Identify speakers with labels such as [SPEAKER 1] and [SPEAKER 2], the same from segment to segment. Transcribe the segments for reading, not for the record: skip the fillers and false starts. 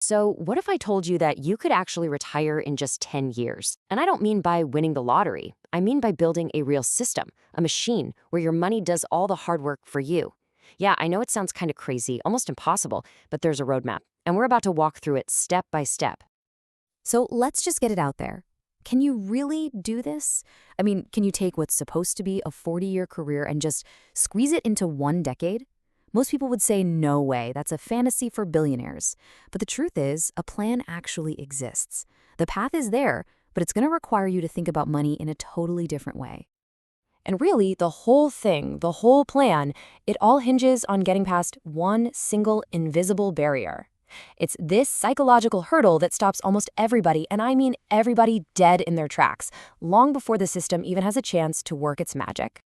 [SPEAKER 1] So, what if I told you that you could actually retire in just 10 years? And I don't mean by winning the lottery. I mean by building a real system, a machine where your money does all the hard work for you. Yeah, I know it sounds kind of crazy, almost impossible, but there's a roadmap, and we're about to walk through it step by step.
[SPEAKER 2] So let's just get it out there. Can you really do this? I mean, can you take what's supposed to be a 40-year career and just squeeze it into 1 decade? Most people would say, no way, that's a fantasy for billionaires. But the truth is, a plan actually exists. The path is there, but it's going to require you to think about money in a totally different way.
[SPEAKER 1] And really, the whole thing, the whole plan, it all hinges on getting past one single invisible barrier. It's this psychological hurdle that stops almost everybody, and I mean everybody, dead in their tracks, long before the system even has a chance to work its magic.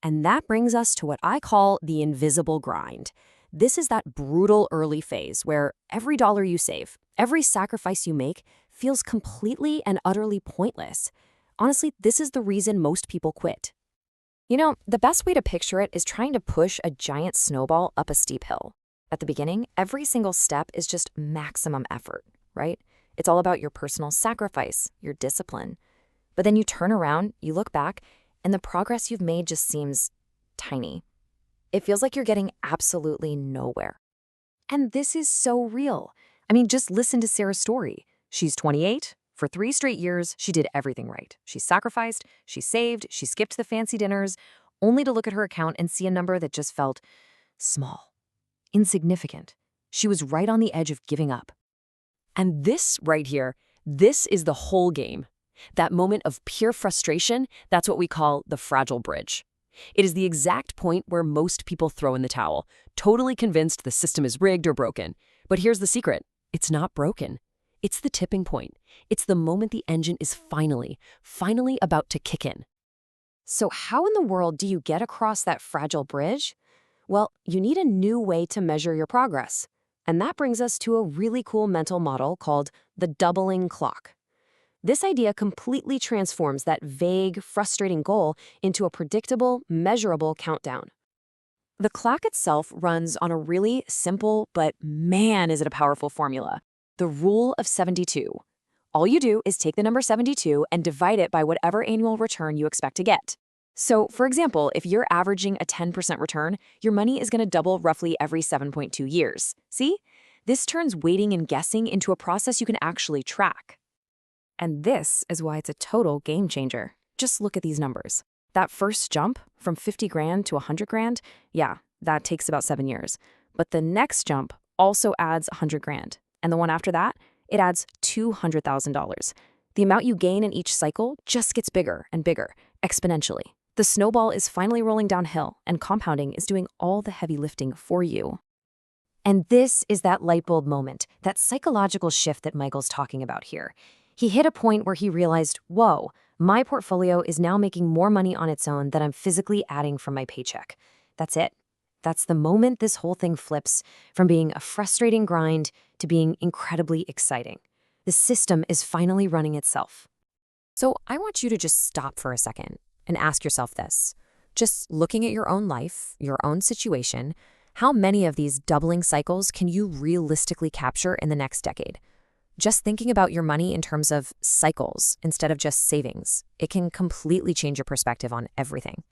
[SPEAKER 1] And that brings us to what I call the invisible grind. This is that brutal early phase where every dollar you save, every sacrifice you make, feels completely and utterly pointless. Honestly, this is the reason most people quit. You know, the best way to picture it is trying to push a giant snowball up a steep hill. At the beginning, every single step is just maximum effort, right? It's all about your personal sacrifice, your discipline. But then you turn around, you look back, and the progress you've made just seems tiny. It feels like you're getting absolutely nowhere. And this is so real. I mean, just listen to Sarah's story. She's 28. For 3 straight years, she did everything right. She sacrificed, she saved, she skipped the fancy dinners, only to look at her account and see a number that just felt small, insignificant. She was right on the edge of giving up. And this right here, this is the whole game. That moment of pure frustration, that's what we call the fragile bridge. It is the exact point where most people throw in the towel, totally convinced the system is rigged or broken. But here's the secret. It's not broken. It's the tipping point. It's the moment the engine is finally about to kick in. So how in the world do you get across that fragile bridge? Well, you need a new way to measure your progress. And that brings us to a really cool mental model called the doubling clock. This idea completely transforms that vague, frustrating goal into a predictable, measurable countdown. The clock itself runs on a really simple, but man, is it a powerful formula. The rule of 72. All you do is take the number 72 and divide it by whatever annual return you expect to get. So, for example, if you're averaging a 10% return, your money is going to double roughly every 7.2 years. See? This turns waiting and guessing into a process you can actually track. And this is why it's a total game changer. Just look at these numbers. That first jump from 50 grand to 100 grand, yeah, that takes about 7 years. But the next jump also adds 100 grand. And the one after that, it adds $200,000. The amount you gain in each cycle just gets bigger and bigger, exponentially. The snowball is finally rolling downhill, and compounding is doing all the heavy lifting for you. And this is that light bulb moment, that psychological shift that Michael's talking about here. He hit a point where he realized, whoa, my portfolio is now making more money on its own than I'm physically adding from my paycheck. That's it. That's the moment this whole thing flips from being a frustrating grind to being incredibly exciting. The system is finally running itself. So I want you to just stop for a second and ask yourself this. Just looking at your own life, your own situation, how many of these doubling cycles can you realistically capture in the next decade? Just thinking about your money in terms of cycles instead of just savings, it can completely change your perspective on everything.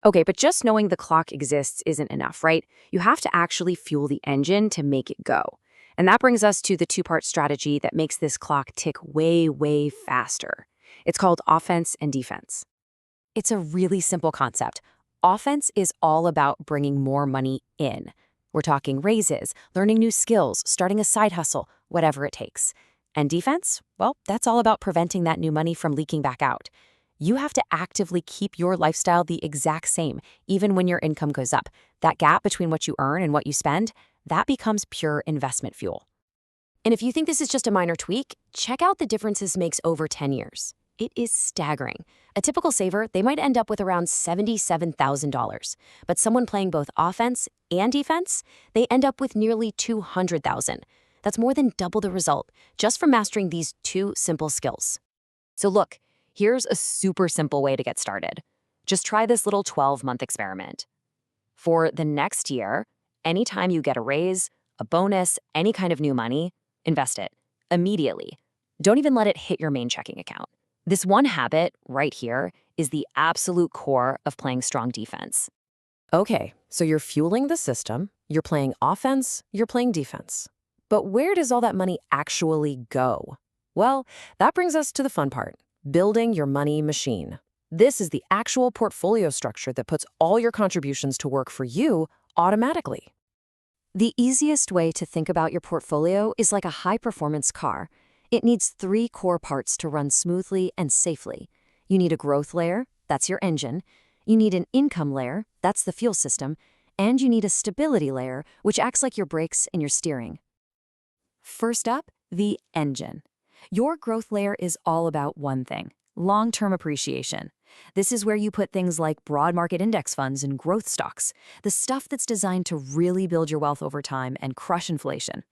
[SPEAKER 1] Okay, but just knowing the clock exists isn't enough, right? You have to actually fuel the engine to make it go. And that brings us to the 2-part strategy that makes this clock tick way, way faster. It's called offense and defense. It's a really simple concept. Offense is all about bringing more money in. We're talking raises, learning new skills, starting a side hustle, whatever it takes. And defense? Well, that's all about preventing that new money from leaking back out. You have to actively keep your lifestyle the exact same, even when your income goes up. That gap between what you earn and what you spend, that becomes pure investment fuel. And if you think this is just a minor tweak, check out the difference this makes over 10 years. It is staggering. A typical saver, they might end up with around $77,000. But someone playing both offense and defense, they end up with nearly $200,000. That's more than double the result, just from mastering these 2 simple skills. So look, here's a super simple way to get started. Just try this little 12-month experiment. For the next year, anytime you get a raise, a bonus, any kind of new money, Invest it immediately. Don't even let it hit your main checking account. This one habit right here is the absolute core of playing strong defense. Okay, so you're fueling the system, you're playing offense, you're playing defense. But where does all that money actually go? Well, that brings us to the fun part, building your money machine. This is the actual portfolio structure that puts all your contributions to work for you automatically.
[SPEAKER 2] The easiest way to think about your portfolio is like a high-performance car. It needs 3 core parts to run smoothly and safely. You need a growth layer, that's your engine. You need an income layer, that's the fuel system. And you need a stability layer, which acts like your brakes and your steering. First up, the engine. Your growth layer is all about one thing: long-term appreciation. This is where you put things like broad market index funds and growth stocks, the stuff that's designed to really build your wealth over time and crush inflation.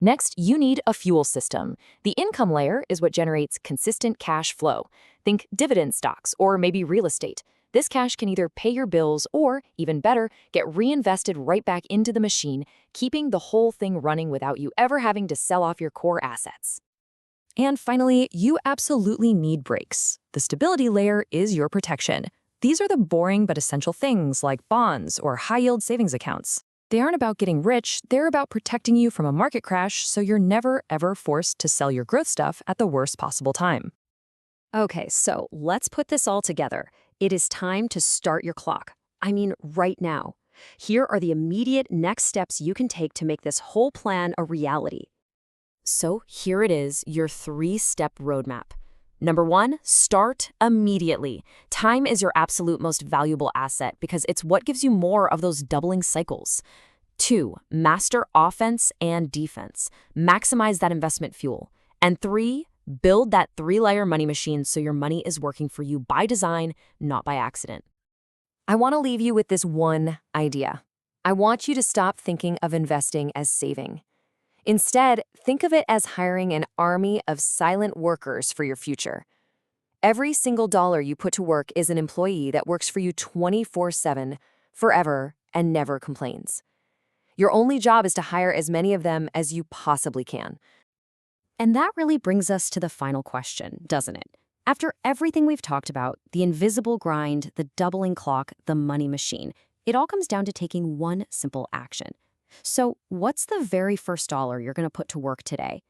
[SPEAKER 1] Next, you need a fuel system. The income layer is what generates consistent cash flow. Think dividend stocks or maybe real estate. This cash can either pay your bills or, even better, get reinvested right back into the machine, keeping the whole thing running without you ever having to sell off your core assets. And finally, you absolutely need brakes. The stability layer is your protection. These are the boring but essential things like bonds or high-yield savings accounts. They aren't about getting rich, they're about protecting you from a market crash so you're never, ever forced to sell your growth stuff at the worst possible time.
[SPEAKER 2] Okay, so let's put this all together. It is time to start your clock. I mean, right now. Here are the immediate next steps you can take to make this whole plan a reality. So here it is, your 3-step roadmap. Number 1, start immediately. Time is your absolute most valuable asset because it's what gives you more of those doubling cycles. 2, master offense and defense. Maximize that investment fuel. And 3, build that 3-layer money machine so your money is working for you by design, not by accident.
[SPEAKER 1] I want to leave you with this one idea. I want you to stop thinking of investing as saving. Instead, think of it as hiring an army of silent workers for your future. Every single dollar you put to work is an employee that works for you 24/7, forever, and never complains. Your only job is to hire as many of them as you possibly can.
[SPEAKER 2] And that really brings us to the final question, doesn't it? After everything we've talked about, the invisible grind, the doubling clock, the money machine, it all comes down to taking one simple action. So what's the very first dollar you're going to put to work today?